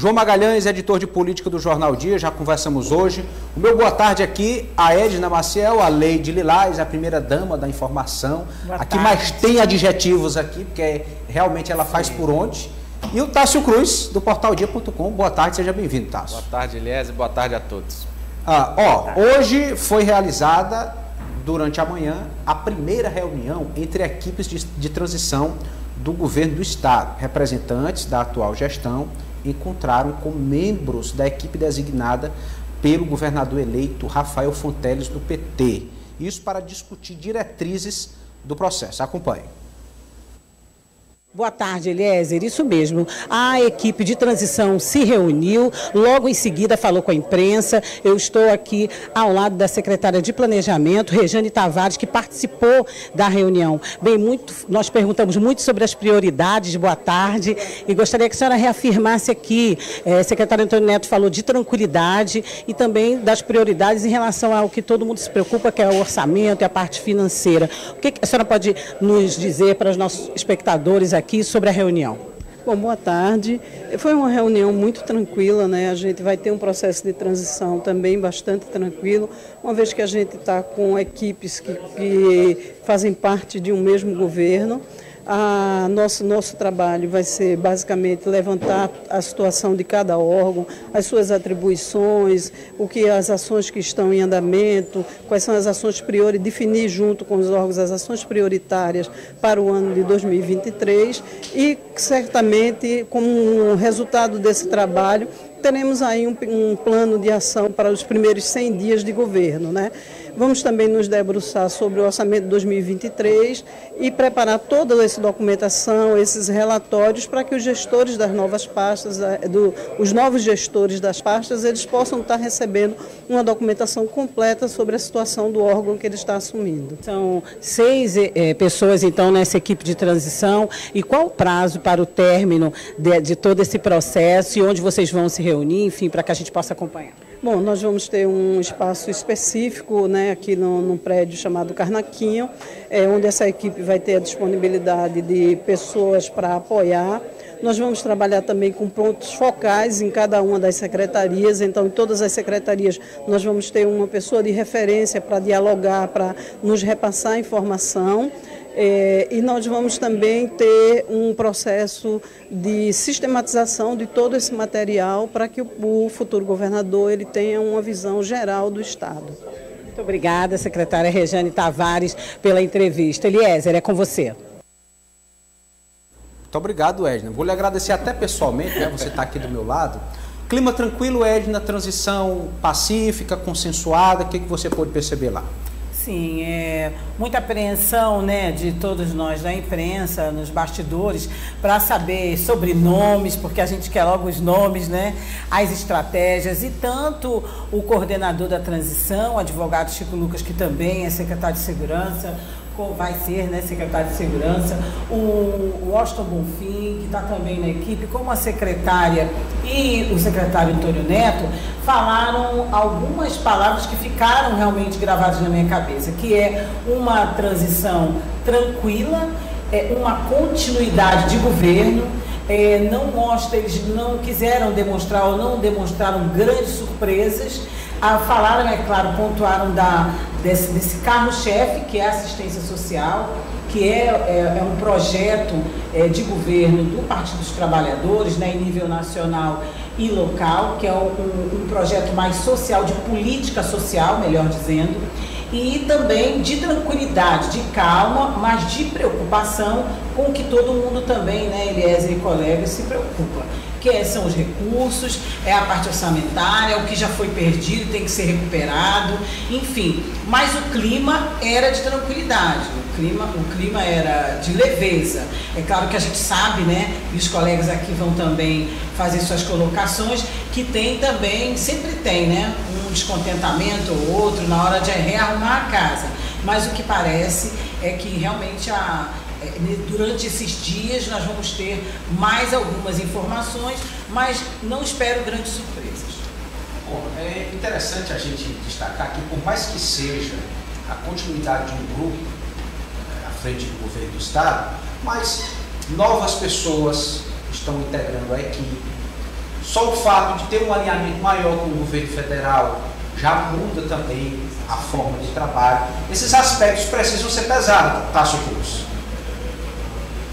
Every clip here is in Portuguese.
João Magalhães, editor de política do Jornal Dia, já conversamos hoje. O meu boa tarde aqui, a Edna Maciel, a Leide Lilás, a primeira dama da informação. A que mais tem adjetivos aqui, porque realmente ela faz por onde. E o Tássio Cruz, do portaldia.com. Boa tarde, seja bem-vindo, Tássio. Boa tarde, Eliese, boa tarde a todos. Hoje foi realizada, durante a manhã, a primeira reunião entre equipes de transição do governo do Estado. Representantes da atual gestão encontraram com membros da equipe designada pelo governador eleito Rafael Fonteles, do PT. Isso para discutir diretrizes do processo. Acompanhe. Boa tarde, Eliezer. Isso mesmo. A equipe de transição se reuniu, logo em seguida falou com a imprensa. Eu estou aqui ao lado da secretária de Planejamento, Rejane Tavares, que participou da reunião. Bem, nós perguntamos muito sobre as prioridades. Boa tarde. E gostaria que a senhora reafirmasse aqui, secretário Antônio Neto falou de tranquilidade e também das prioridades em relação ao que todo mundo se preocupa, que é o orçamento e a parte financeira. O que a senhora pode nos dizer para os nossos espectadores aqui sobre a reunião? Bom, boa tarde. Foi uma reunião muito tranquila, né? A gente vai ter um processo de transição também bastante tranquilo, uma vez que a gente está com equipes que fazem parte de um mesmo governo. Nosso trabalho vai ser basicamente levantar a situação de cada órgão, as suas atribuições, as ações que estão em andamento, quais são as ações definir junto com os órgãos as ações prioritárias para o ano de 2023 e certamente, como um resultado desse trabalho, teremos aí um plano de ação para os primeiros 100 dias de governo, né? Vamos também nos debruçar sobre o orçamento de 2023 e preparar toda essa documentação, esses relatórios, para que os gestores das novas pastas, os novos gestores das pastas, eles possam estar recebendo uma documentação completa sobre a situação do órgão que ele está assumindo. São 6 pessoas, então, nessa equipe de transição. E qual o prazo para o término de todo esse processo e onde vocês vão se reunir, enfim, para que a gente possa acompanhar? Bom, nós vamos ter um espaço específico, né, aqui num prédio chamado Carnaquinho, onde essa equipe vai ter a disponibilidade de pessoas para apoiar. Nós vamos trabalhar também com pontos focais em cada uma das secretarias, então em todas as secretarias nós vamos ter uma pessoa de referência para dialogar, para nos repassar informação. E nós vamos também ter um processo de sistematização de todo esse material para que o futuro governador ele tenha uma visão geral do Estado. Muito obrigada, secretária Rejane Tavares, pela entrevista. Eliezer, é com você. Muito obrigado, Edna. Vou lhe agradecer até pessoalmente, né? Você está aqui do meu lado. Clima tranquilo, Edna, transição pacífica, consensuada, o que você pôde perceber lá? Sim, muita apreensão, né, de todos nós da imprensa, nos bastidores, para saber sobre nomes, porque a gente quer logo os nomes, né, as estratégias, e tanto o coordenador da transição, o advogado Chico Lucas, que também é secretário de Segurança, vai ser, né, secretário de Segurança, o Washington Bonfim, que está também na equipe, como a secretária e o secretário Antônio Neto, falaram algumas palavras que ficaram realmente gravadas na minha cabeça, que é uma transição tranquila, uma continuidade de governo. Eles não quiseram demonstrar ou não demonstraram grandes surpresas. Falaram, é claro, pontuaram desse carro-chefe, que é a assistência social, que é um projeto de governo do Partido dos Trabalhadores, né, em nível nacional e local, que é um projeto mais social, de política social, melhor dizendo, e também de tranquilidade, de calma, mas de preocupação com o que todo mundo também, né, Eliezer e colegas, se preocupa. Que são os recursos, é a parte orçamentária, o que já foi perdido tem que ser recuperado, enfim. Mas o clima era de tranquilidade, o clima era de leveza. É claro que a gente sabe, né, e os colegas aqui vão também fazer suas colocações, que tem também, sempre tem, né, um descontentamento ou outro na hora de rearrumar a casa. Mas o que parece é que realmente durante esses dias nós vamos ter mais algumas informações, mas não espero grandes surpresas. Bom, é interessante a gente destacar que, por mais que seja a continuidade de um grupo à frente do governo do Estado, mas novas pessoas estão integrando a equipe, Só o fato de ter um alinhamento maior com o governo federal já muda também a forma de trabalho. Esses aspectos precisam ser pesados, Tássio Cruz.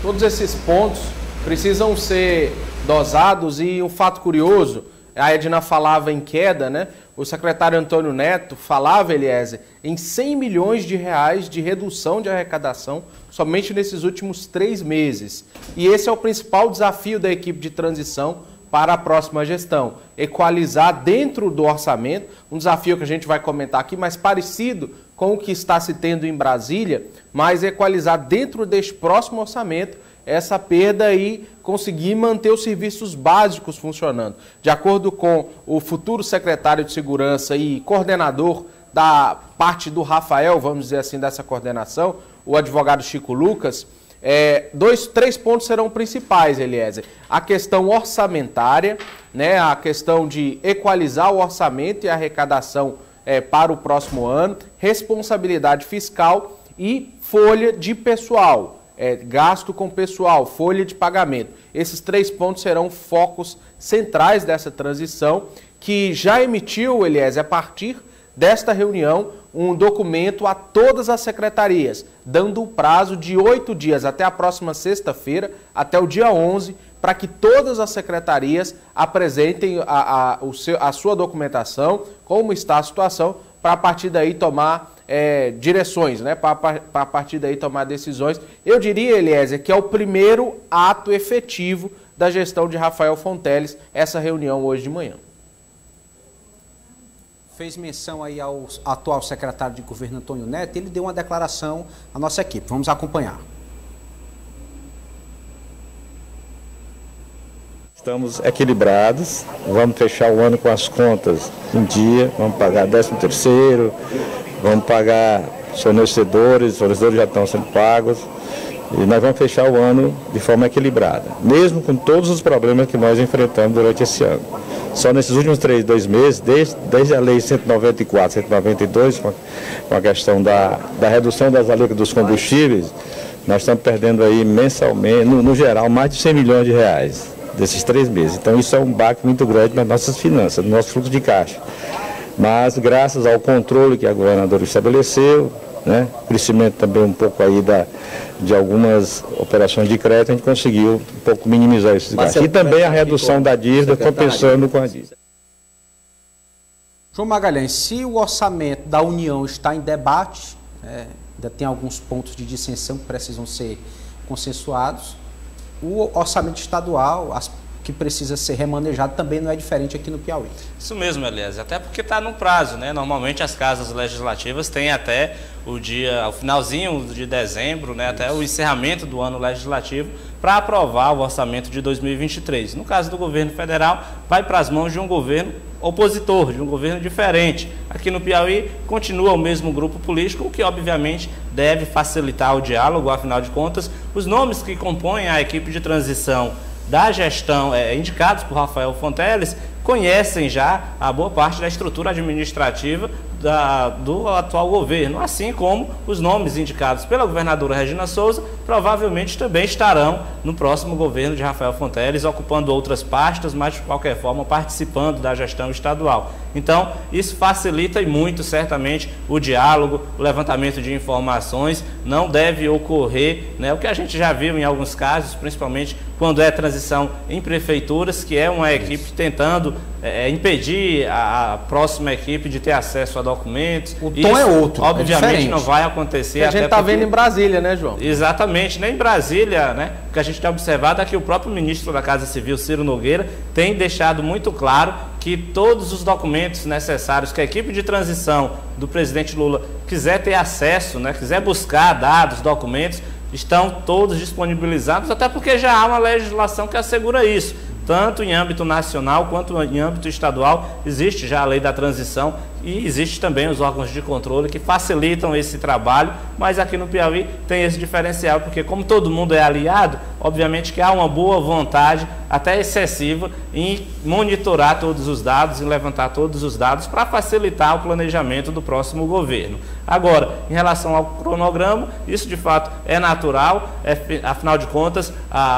Todos esses pontos precisam ser dosados e um fato curioso, a Edna falava em queda, né? O secretário Antônio Neto falava, Eliezer, em 100 milhões de reais de redução de arrecadação somente nesses últimos 3 meses. E esse é o principal desafio da equipe de transição para a próxima gestão. Equalizar dentro do orçamento, um desafio que a gente vai comentar aqui, mas parecido com o que está se tendo em Brasília, mas equalizar dentro deste próximo orçamento essa perda e conseguir manter os serviços básicos funcionando. De acordo com o futuro secretário de Segurança e coordenador da parte do Rafael, vamos dizer assim, dessa coordenação, o advogado Chico Lucas, 3 pontos serão principais, Eliezer. A questão orçamentária, né, a questão de equalizar o orçamento e a arrecadação para o próximo ano, responsabilidade fiscal e folha de pessoal. Gasto com pessoal, folha de pagamento. Esses 3 pontos serão focos centrais dessa transição, que já emitiu, Eliezer, a partir desta reunião, um documento a todas as secretarias, dando o prazo de 8 dias, até a próxima sexta-feira, até o dia 11, para que todas as secretarias apresentem a sua documentação, como está a situação, para a partir daí tomar direções, né? Para a partir daí tomar decisões. Eu diria, Eliezer, que é o primeiro ato efetivo da gestão de Rafael Fonteles, essa reunião hoje de manhã. Fez menção aí ao atual secretário de governo Antônio Neto, ele deu uma declaração à nossa equipe. Vamos acompanhar. Estamos equilibrados, vamos fechar o ano com as contas em dia, vamos pagar 13º, vamos pagar os fornecedores já estão sendo pagos e nós vamos fechar o ano de forma equilibrada, mesmo com todos os problemas que nós enfrentamos durante esse ano. Só nesses últimos 2 meses, desde a lei 194, 192, com a questão da redução das alíquotas dos combustíveis, nós estamos perdendo aí mensalmente, no geral, mais de 100 milhões de reais desses 3 meses. Então isso é um baque muito grande nas nossas finanças, no nosso fluxo de caixa. Mas graças ao controle que a governadora estabeleceu, né, crescimento também um pouco aí de algumas operações de crédito, a gente conseguiu um pouco minimizar esses gastos. E também a redução da dívida, compensando com a dívida. João Magalhães, se o orçamento da União está em debate, ainda tem alguns pontos de dissensão que precisam ser consensuados, o orçamento estadual, que precisa ser remanejado, também não é diferente aqui no Piauí. Isso mesmo, Eliezer, até porque está no prazo, né? Normalmente as casas legislativas têm até o finalzinho de dezembro, né? Até o encerramento do ano legislativo para aprovar o orçamento de 2023. No caso do governo federal, vai para as mãos de um governo opositor, de um governo diferente. Aqui no Piauí continua o mesmo grupo político, o que obviamente deve facilitar o diálogo, afinal de contas, os nomes que compõem a equipe de transição da gestão, indicados por Rafael Fonteles, conhecem já a boa parte da estrutura administrativa do atual governo, assim como os nomes indicados pela governadora Regina Souza provavelmente também estarão no próximo governo de Rafael Fonteles, ocupando outras pastas, mas de qualquer forma participando da gestão estadual. Então, isso facilita e muito, certamente, o diálogo, o levantamento de informações. Não deve ocorrer, né, o que a gente já viu em alguns casos, principalmente quando é transição em prefeituras, que é uma equipe tentando impedir a próxima equipe de ter acesso a documentos. O tom é outro, obviamente não vai acontecer. A gente está vendo em Brasília, né, João? Exatamente, nem em Brasília, né? O que a gente tem observado é que o próprio ministro da Casa Civil, Ciro Nogueira, tem deixado muito claro que todos os documentos necessários que a equipe de transição do presidente Lula quiser ter acesso, né, quiser buscar dados, documentos, estão todos disponibilizados, até porque já há uma legislação que assegura isso. Tanto em âmbito nacional quanto em âmbito estadual, existe já a lei da transição e existe também os órgãos de controle que facilitam esse trabalho, mas aqui no Piauí tem esse diferencial, porque como todo mundo é aliado, obviamente que há uma boa vontade até excessiva em monitorar todos os dados e levantar todos os dados para facilitar o planejamento do próximo governo. Agora, em relação ao cronograma, isso de fato é natural, afinal de contas,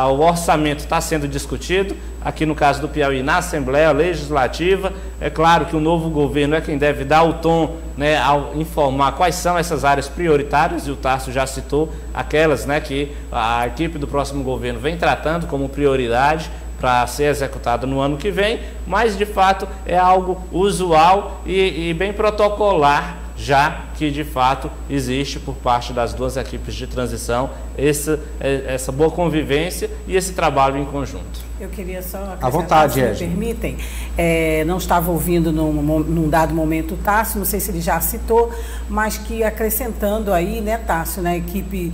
o orçamento está sendo discutido, aqui no caso do Piauí, na Assembleia Legislativa. É claro que o novo governo é quem deve dar o tom, né, ao informar quais são essas áreas prioritárias, e o Tarso já citou aquelas, né, que a equipe do próximo governo vem tratando como prioridade para ser executada no ano que vem, mas de fato é algo usual e bem protocolar, já que de fato existe por parte das duas equipes de transição essa boa convivência e esse trabalho em conjunto. Eu queria só acrescentar, à vontade, se me permitem, não estava ouvindo num dado momento o Tarso, não sei se ele já citou, mas que acrescentando aí, né, Tarso, na equipe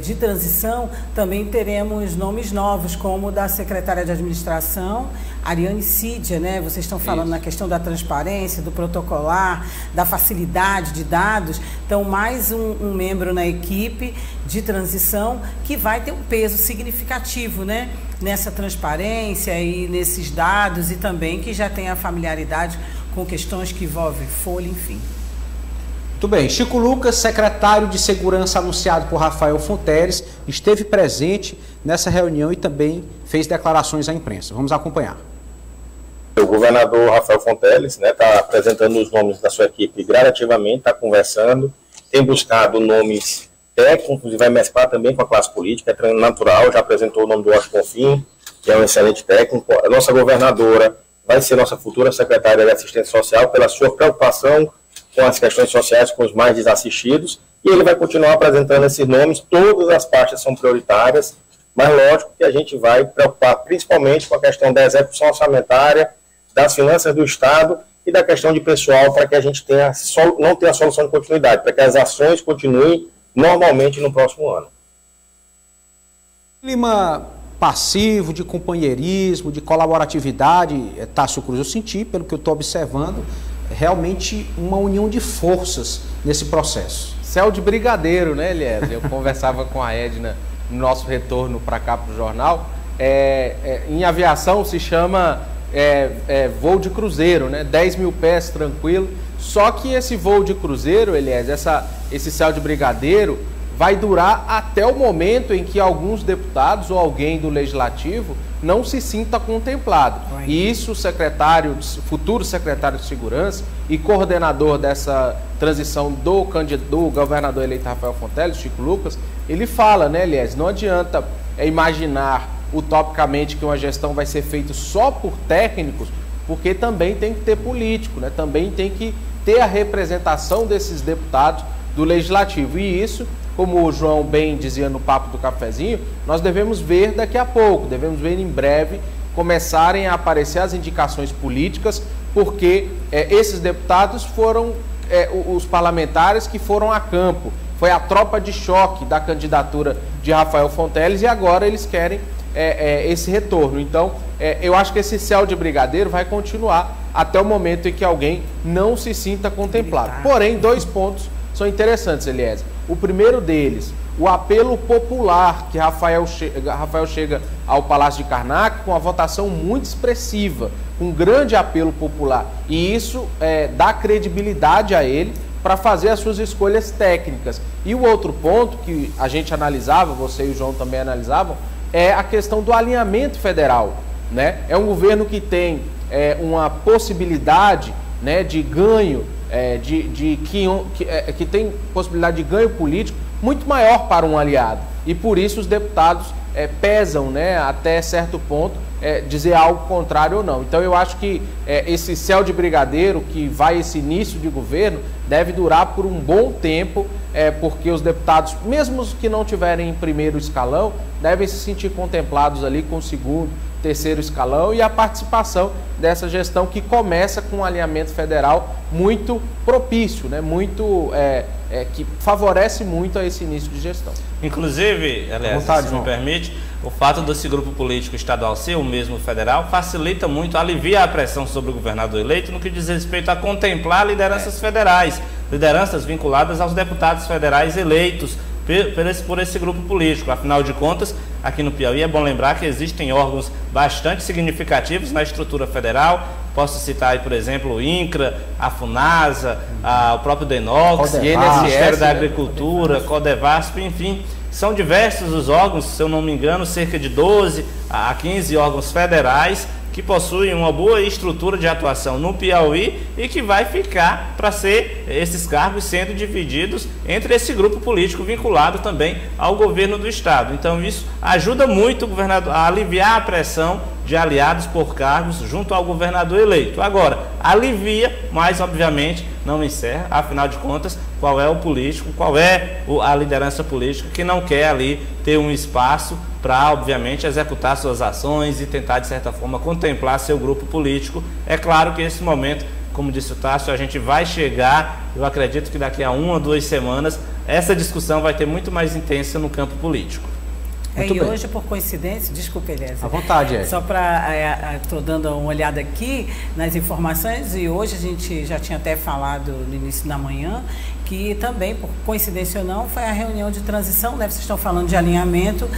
de transição, também teremos nomes novos, como o da secretária de administração, Ariane Cídia, né? Vocês estão falando na questão da transparência, do protocolar, da facilidade de dados. Então, mais um membro na equipe de transição que vai ter um peso significativo, né, nessa transparência e nesses dados, e também que já tem a familiaridade com questões que envolvem folha, enfim. Muito bem. Chico Lucas, secretário de Segurança anunciado por Rafael Fonteles, esteve presente nessa reunião e também fez declarações à imprensa. Vamos acompanhar. O governador Rafael Fonteles está apresentando os nomes da sua equipe gradativamente, está conversando, tem buscado nomes técnicos e vai mesclar também com a classe política, é natural, já apresentou o nome do Washington Bonfim, que é um excelente técnico. A nossa governadora vai ser nossa futura secretária de Assistência Social pela sua preocupação com as questões sociais, com os mais desassistidos, e ele vai continuar apresentando esses nomes. Todas as pastas são prioritárias, mas lógico que a gente vai preocupar principalmente com a questão da execução orçamentária, das finanças do Estado e da questão de pessoal, para que a gente não tenha solução de continuidade, para que as ações continuem normalmente no próximo ano. Clima passivo, de companheirismo, de colaboratividade, Tássio Cruz, eu senti, pelo que eu estou observando, realmente uma união de forças nesse processo. Céu de brigadeiro, né, Eliezer? Eu conversava com a Edna no nosso retorno para cá para o jornal. Em aviação se chama voo de cruzeiro, né? 10 mil pés tranquilo. Só que esse voo de cruzeiro, Eliezer, esse céu de brigadeiro, vai durar até o momento em que alguns deputados ou alguém do Legislativo não se sinta contemplado. E isso o futuro secretário de Segurança e coordenador dessa transição do governador eleito Rafael Fonteles, Chico Lucas, ele fala, né, Eliezer, não adianta imaginar utopicamente que uma gestão vai ser feita só por técnicos, porque também tem que ter político, né? Também tem que ter a representação desses deputados do Legislativo. E isso, como o João bem dizia no Papo do Cafezinho, nós devemos ver daqui a pouco, devemos ver em breve começarem a aparecer as indicações políticas, porque esses deputados foram os parlamentares que foram a campo, foi a tropa de choque da candidatura de Rafael Fonteles, e agora eles querem esse retorno. Então, eu acho que esse céu de brigadeiro vai continuar até o momento em que alguém não se sinta contemplado. Porém, 2 pontos são interessantes, Eliezer. O primeiro deles, o apelo popular, que Rafael chega ao Palácio de Karnak com uma votação muito expressiva, um grande apelo popular. E isso dá credibilidade a ele para fazer as suas escolhas técnicas. E o outro ponto que a gente analisava, você e o João também analisavam, é a questão do alinhamento federal, né? É um governo que tem uma possibilidade, né, de ganho, que tem possibilidade de ganho político muito maior para um aliado. E por isso os deputados pesam, né, até certo ponto, dizer algo contrário ou não. Então eu acho que esse céu de brigadeiro, que vai esse início de governo, deve durar por um bom tempo, porque os deputados, mesmo os que não tiverem em primeiro escalão, devem se sentir contemplados ali com o segundo, terceiro escalão, e a participação dessa gestão que começa com um alinhamento federal muito propício, né? Que favorece muito a esse início de gestão. Inclusive, aliás, se me permite, o fato desse grupo político estadual ser o mesmo federal facilita muito, alivia a pressão sobre o governador eleito no que diz respeito a contemplar lideranças federais, lideranças vinculadas aos deputados federais eleitos por esse grupo político. Afinal de contas, aqui no Piauí. É bom lembrar que existem órgãos bastante significativos na estrutura federal. Posso citar aí, por exemplo, o INCRA, a FUNASA, o próprio DENOX, o Ministério da Agricultura, CODEVASP, enfim. São diversos os órgãos, se eu não me engano, cerca de 12 a 15 órgãos federais que possuem uma boa estrutura de atuação no Piauí e que vai ficar para ser esses cargos sendo divididos entre esse grupo político vinculado também ao governo do estado. Então isso ajuda muito o governador a aliviar a pressão de aliados por cargos junto ao governador eleito. Agora, alivia, mas obviamente não encerra, afinal de contas, qual é o político, qual é a liderança política que não quer ali ter um espaço para, obviamente, executar suas ações e tentar, de certa forma, contemplar seu grupo político. É claro que esse momento, como disse o Tássio, a gente vai chegar, eu acredito que daqui a 1 ou 2 semanas, essa discussão vai ter muito mais intensa no campo político. E hoje, por coincidência, desculpa, Eliezer. À vontade, é. Só para, estou dando uma olhada aqui nas informações, e hoje a gente já tinha até falado no início da manhã, que também, por coincidência ou não, foi a reunião de transição, né? Vocês estão falando de alinhamento,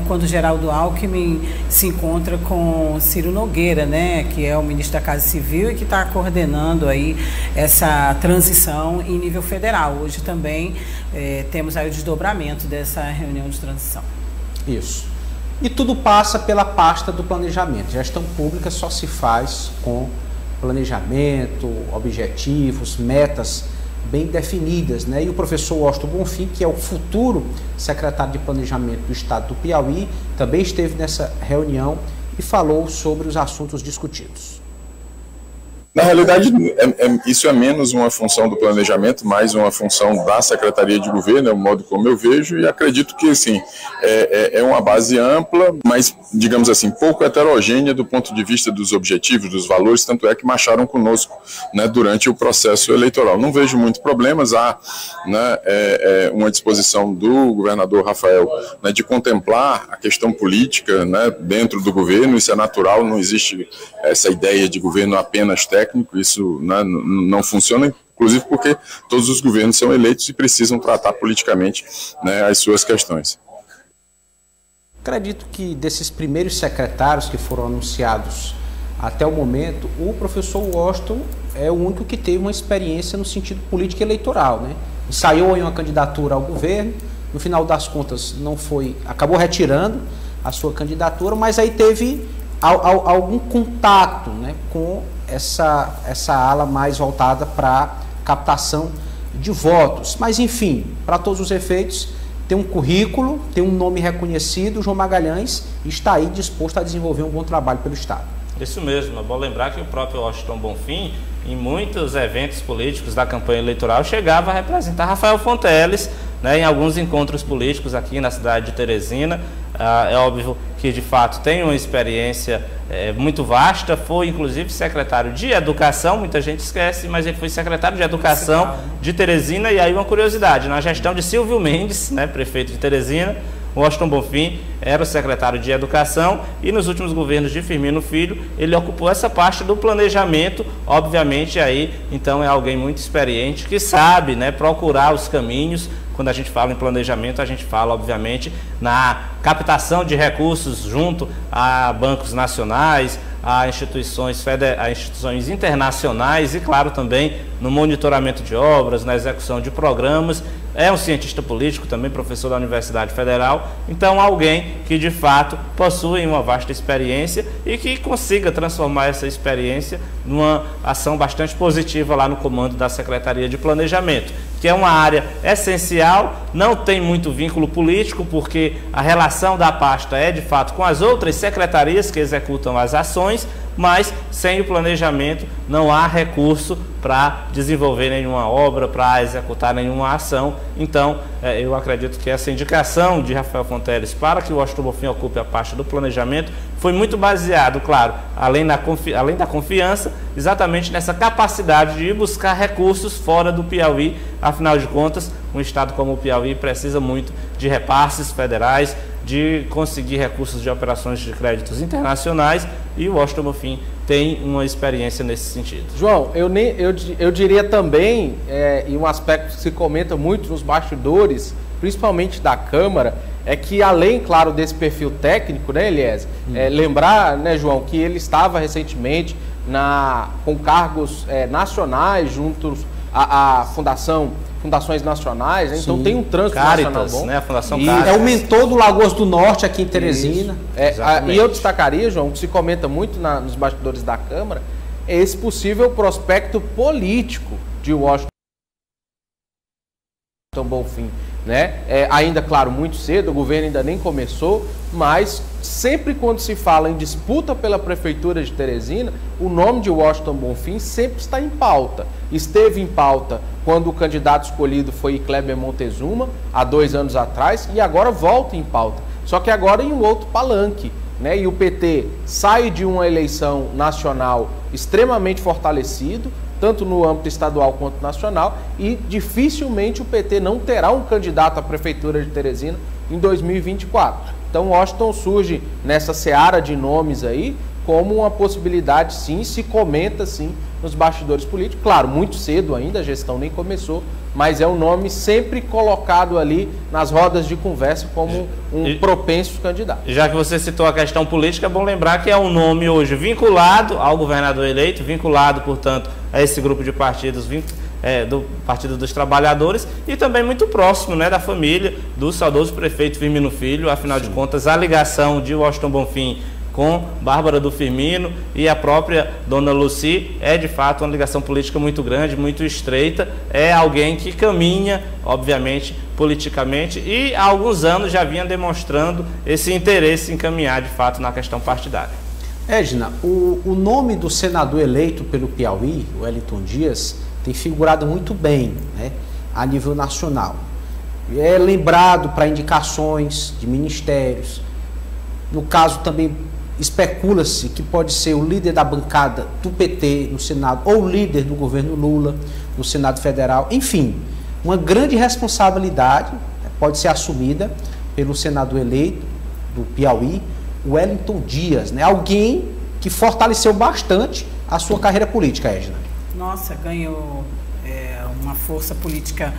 quando o Geraldo Alckmin se encontra com Ciro Nogueira, né? Que é o ministro da Casa Civil e que está coordenando aí essa transição em nível federal. Hoje também temos aí o desdobramento dessa reunião de transição. Isso. E tudo passa pela pasta do planejamento. Gestão pública só se faz com planejamento, objetivos, metas bem definidas, né? E o professor Washington Bonfim, que é o futuro secretário de Planejamento do Estado do Piauí, também esteve nessa reunião e falou sobre os assuntos discutidos. Na realidade, isso é menos uma função do planejamento, mais uma função da Secretaria de Governo, é o modo como eu vejo, e acredito que, assim, é uma base ampla, mas, digamos assim, pouco heterogênea do ponto de vista dos objetivos, dos valores, tanto é que marcharam conosco, né, durante o processo eleitoral. Não vejo muitos problemas, há, né, uma disposição do governador Rafael, né, de contemplar a questão política, né, dentro do governo, isso é natural, não existe essa ideia de governo apenas técnico, isso, né, não funciona, inclusive porque todos os governos são eleitos e precisam tratar politicamente, né, as suas questões. Acredito que desses primeiros secretários que foram anunciados até o momento, o professor Washington é o único que teve uma experiência no sentido político e eleitoral, né? Ensaiou em uma candidatura ao governo, no final das contas não foi, acabou retirando a sua candidatura, mas aí teve algum contato, né, com essa ala mais voltada para captação de votos. Mas, enfim, para todos os efeitos, tem um currículo, tem um nome reconhecido, João Magalhães está aí disposto a desenvolver um bom trabalho pelo Estado. Isso mesmo, é bom lembrar que o próprio Washington Bonfim, em muitos eventos políticos da campanha eleitoral, chegava a representar Rafael Fonteles, né, em alguns encontros políticos aqui na cidade de Teresina. É óbvio que, de fato, tem uma experiência muito vasta, foi inclusive secretário de Educação, muita gente esquece, mas ele foi secretário de Educação de Teresina. E aí uma curiosidade, na gestão de Silvio Mendes, né, prefeito de Teresina, Washington Bonfim era o secretário de Educação, e nos últimos governos de Firmino Filho ele ocupou essa parte do planejamento. Obviamente aí então é alguém muito experiente que sabe, né, procurar os caminhos. Quando a gente fala em planejamento, a gente fala, obviamente, na captação de recursos junto a bancos nacionais, a instituições internacionais e, claro, também no monitoramento de obras, na execução de programas. É um cientista político, também professor da Universidade Federal, então alguém que de fato possui uma vasta experiência e que consiga transformar essa experiência numa ação bastante positiva lá no comando da Secretaria de Planejamento, que é uma área essencial, não tem muito vínculo político, porque a relação da pasta é de fato com as outras secretarias que executam as ações, mas sem o planejamento não há recurso para desenvolver nenhuma obra, para executar nenhuma ação. Então, eu acredito que essa indicação de Rafael Fonteles para que o Washington Bonfim ocupe a pasta do planejamento foi muito baseado, claro, além da confiança, exatamente nessa capacidade de ir buscar recursos fora do Piauí. Afinal de contas, um estado como o Piauí precisa muito de repasses federais, de conseguir recursos de operações de créditos internacionais, e o Washington Bonfim tem uma experiência nesse sentido. João, eu diria também, e um aspecto que se comenta muito nos bastidores, principalmente da Câmara, é que além, claro, desse perfil técnico, né, Eliezer, lembrar, né, João, que ele estava recentemente com cargos nacionais juntos à fundações nacionais, né? Então tem um trânsito nacional bom. Né? A Fundação Caritas. É o mentor do Lagoas do Norte aqui em Teresina. E eu destacaria, João, que se comenta muito nos bastidores da Câmara, é esse possível prospecto político de Washington Bonfim, né? Ainda, claro, muito cedo, o governo ainda nem começou, mas sempre quando se fala em disputa pela Prefeitura de Teresina, o nome de Washington Bonfim sempre está em pauta. Esteve em pauta quando o candidato escolhido foi Kleber Montezuma, há 2 anos atrás, e agora volta em pauta. Só que agora em um outro palanque, né? E o PT sai de uma eleição nacional extremamente fortalecido, tanto no âmbito estadual quanto nacional, e dificilmente o PT não terá um candidato à Prefeitura de Teresina em 2024. Então Washington surge nessa seara de nomes aí como uma possibilidade, sim, se comenta, sim, nos bastidores políticos. Claro, muito cedo ainda, a gestão nem começou, mas é um nome sempre colocado ali nas rodas de conversa como um propenso candidato. Já que você citou a questão política, é bom lembrar que é um nome hoje vinculado ao governador eleito, vinculado, portanto, a esse grupo de partidos, do Partido dos Trabalhadores, e também muito próximo, né, da família do saudoso prefeito Firmino Filho. Afinal de contas, a ligação de Washington Bonfim com Bárbara do Firmino e a própria Dona Lucy é de fato uma ligação política muito grande, muito estreita. É alguém que caminha, obviamente, politicamente, e há alguns anos já vinha demonstrando esse interesse em caminhar de fato na questão partidária. Edna, o nome do senador eleito pelo Piauí, o Wellington Dias, tem figurado muito bem, né, a nível nacional. É lembrado para indicações de ministérios. No caso também especula-se que pode ser o líder da bancada do PT no Senado ou o líder do governo Lula no Senado Federal. Enfim, uma grande responsabilidade pode ser assumida pelo senador eleito do Piauí, Wellington Dias, né? Alguém que fortaleceu bastante a sua carreira política, Edna. Nossa, ganhou uma força política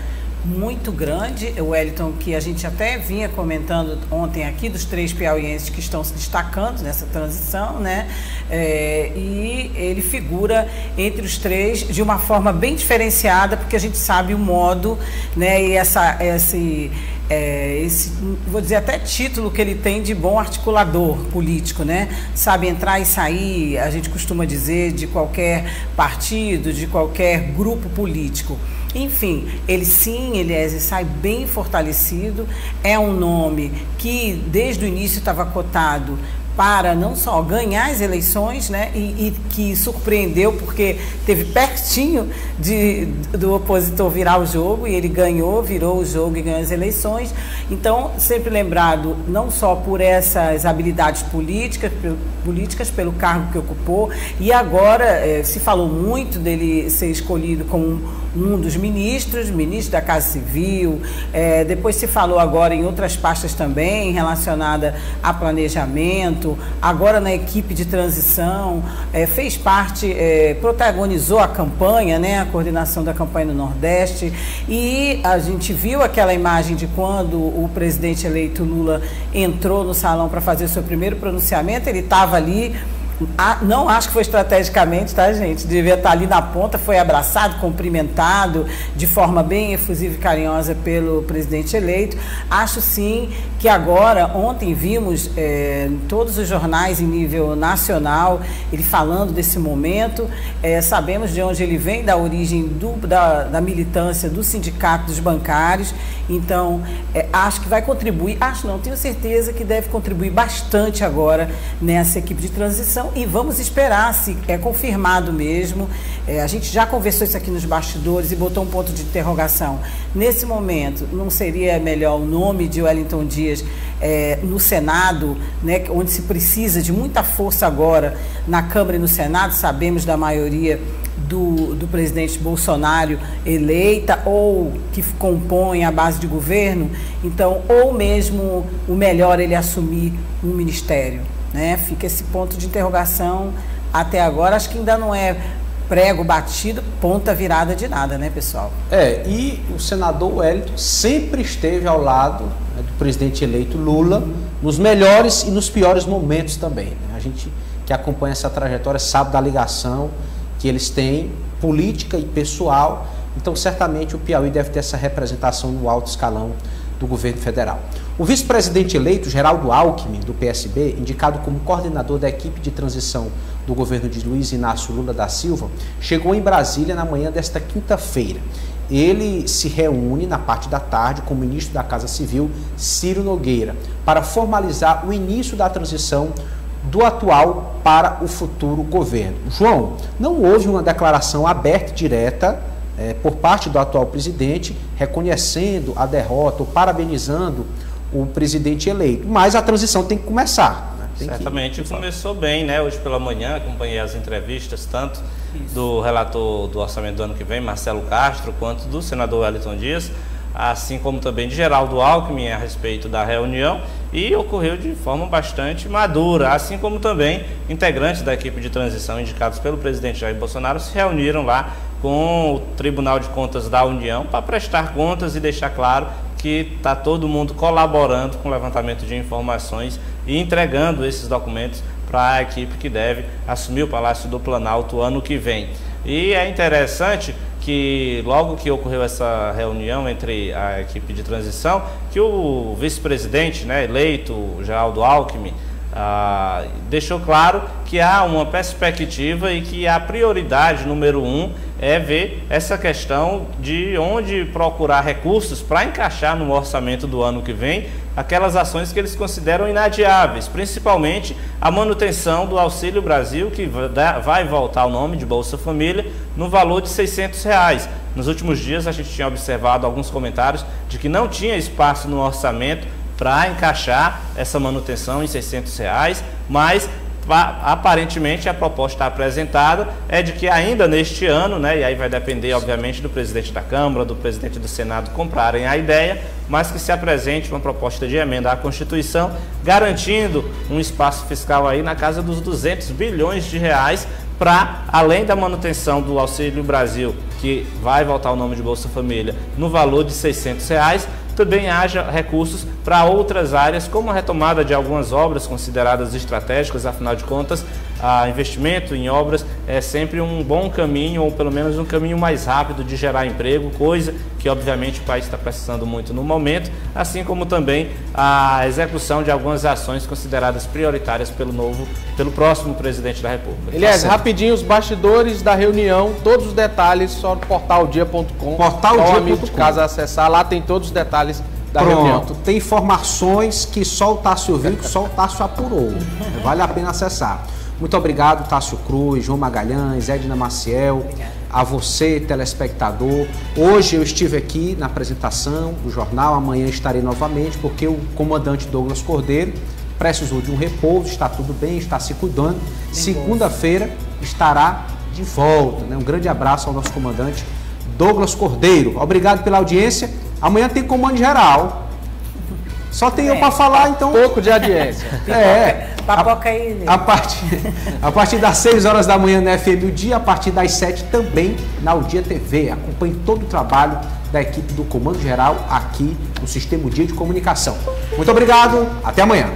muito grande. O Wellington, que a gente até vinha comentando ontem aqui, dos 3 piauienses que estão se destacando nessa transição, né? E ele figura entre os 3 de uma forma bem diferenciada, porque a gente sabe o modo, né? E esse, vou dizer, até título que ele tem de bom articulador político, né? Sabe entrar e sair, a gente costuma dizer, de qualquer partido, de qualquer grupo político. Enfim, ele sai bem fortalecido, é um nome que desde o início estava cotado para não só ganhar as eleições, né, e que surpreendeu porque teve pertinho do opositor virar o jogo, e ele virou o jogo e ganhou as eleições. Então, sempre lembrado não só por essas habilidades políticas pelo cargo que ocupou, e agora se falou muito dele ser escolhido como um dos ministro da Casa Civil, depois se falou agora em outras pastas também relacionada a planejamento, agora na equipe de transição, fez parte, protagonizou a campanha, né, a coordenação da campanha no Nordeste, e a gente viu aquela imagem de quando o presidente eleito Lula entrou no salão para fazer o seu primeiro pronunciamento, ele estava ali. Não acho que foi estrategicamente, tá, gente? Devia estar ali na ponta, foi abraçado, cumprimentado de forma bem efusiva e carinhosa pelo presidente eleito. Acho sim que agora, ontem vimos todos os jornais em nível nacional, ele falando desse momento, sabemos de onde ele vem, da origem da militância do sindicato dos bancários, então acho que vai contribuir, tenho certeza que deve contribuir bastante agora nessa equipe de transição. E vamos esperar se é confirmado mesmo. A gente já conversou isso aqui nos bastidores e botou um ponto de interrogação. Nesse momento, não seria melhor o nome de Wellington Dias no Senado, né, onde se precisa de muita força agora na Câmara e no Senado? Sabemos da maioria do presidente Bolsonaro eleita ou que compõe a base de governo. Então, ou mesmo o melhor ele assumir um ministério, né? Fica esse ponto de interrogação até agora. Acho que ainda não é prego batido, ponta virada de nada, né, pessoal? E o senador Wellington sempre esteve ao lado, né, do presidente eleito Lula, nos melhores e nos piores momentos também, né? A gente que acompanha essa trajetória sabe da ligação que eles têm, política e pessoal. Então, certamente, o Piauí deve ter essa representação no alto escalão do governo federal. O vice-presidente eleito, Geraldo Alckmin, do PSB, indicado como coordenador da equipe de transição do governo de Luiz Inácio Lula da Silva, chegou em Brasília na manhã desta quinta-feira. Ele se reúne na parte da tarde com o ministro da Casa Civil, Ciro Nogueira, para formalizar o início da transição do atual para o futuro governo. João, não houve uma declaração aberta e direta por parte do atual presidente, reconhecendo a derrota ou parabenizando o presidente eleito, mas a transição tem que começar. Né? Certamente começou bem, né? Hoje pela manhã acompanhei as entrevistas, tanto do relator do orçamento do ano que vem, Marcelo Castro, quanto do senador Wellington Dias, assim como também de Geraldo Alckmin a respeito da reunião, e ocorreu de forma bastante madura, assim como também integrantes da equipe de transição indicados pelo presidente Jair Bolsonaro se reuniram lá com o Tribunal de Contas da União para prestar contas e deixar claro que está todo mundo colaborando com o levantamento de informações e entregando esses documentos para a equipe que deve assumir o Palácio do Planalto ano que vem. E é interessante que logo que ocorreu essa reunião entre a equipe de transição, que o vice-presidente, né, eleito, Geraldo Alckmin, deixou claro que há uma perspectiva e que a prioridade número 1 é ver essa questão de onde procurar recursos para encaixar no orçamento do ano que vem aquelas ações que eles consideram inadiáveis, principalmente a manutenção do Auxílio Brasil, que vai voltar ao nome de Bolsa Família, no valor de R$600. Nos últimos dias a gente tinha observado alguns comentários de que não tinha espaço no orçamento para encaixar essa manutenção em R$600, mas aparentemente a proposta apresentada é de que ainda neste ano, né, e aí vai depender obviamente do presidente da Câmara, do presidente do Senado comprarem a ideia, mas que se apresente uma proposta de emenda à Constituição, garantindo um espaço fiscal aí na casa dos R$200 bilhões para, além da manutenção do Auxílio Brasil, que vai voltar ao nome de Bolsa Família, no valor de R$600, também haja recursos para outras áreas, como a retomada de algumas obras consideradas estratégicas. Afinal de contas, investimento em obras é sempre um bom caminho, ou pelo menos um caminho mais rápido de gerar emprego, coisa que obviamente o país está precisando muito no momento, assim como também a execução de algumas ações consideradas prioritárias pelo próximo presidente da República. Elias, rapidinho, os bastidores da reunião, todos os detalhes só no portaldia.com. Portaldia.com. Amigo de casa acessar, lá tem todos os detalhes da reunião. Tem informações que só o Tássio viu, que só o Tássio apurou. Vale a pena acessar. Muito obrigado, Tássio Cruz, João Magalhães, Edna Maciel, a você, telespectador. Hoje eu estive aqui na apresentação do jornal, amanhã estarei novamente, porque o comandante Douglas Cordeiro precisou de um repouso, está tudo bem, está se cuidando. Segunda-feira estará de volta, né? Um grande abraço ao nosso comandante Douglas Cordeiro. Obrigado pela audiência. Amanhã tem comando geral. Só tem eu para falar, então... Pouco de audiência. Papoca aí. A partir das 6 horas da manhã na FM O Dia, a partir das 7 também na O Dia TV. Acompanhe todo o trabalho da equipe do Comando Geral aqui no Sistema O Dia de Comunicação. Muito obrigado, até amanhã.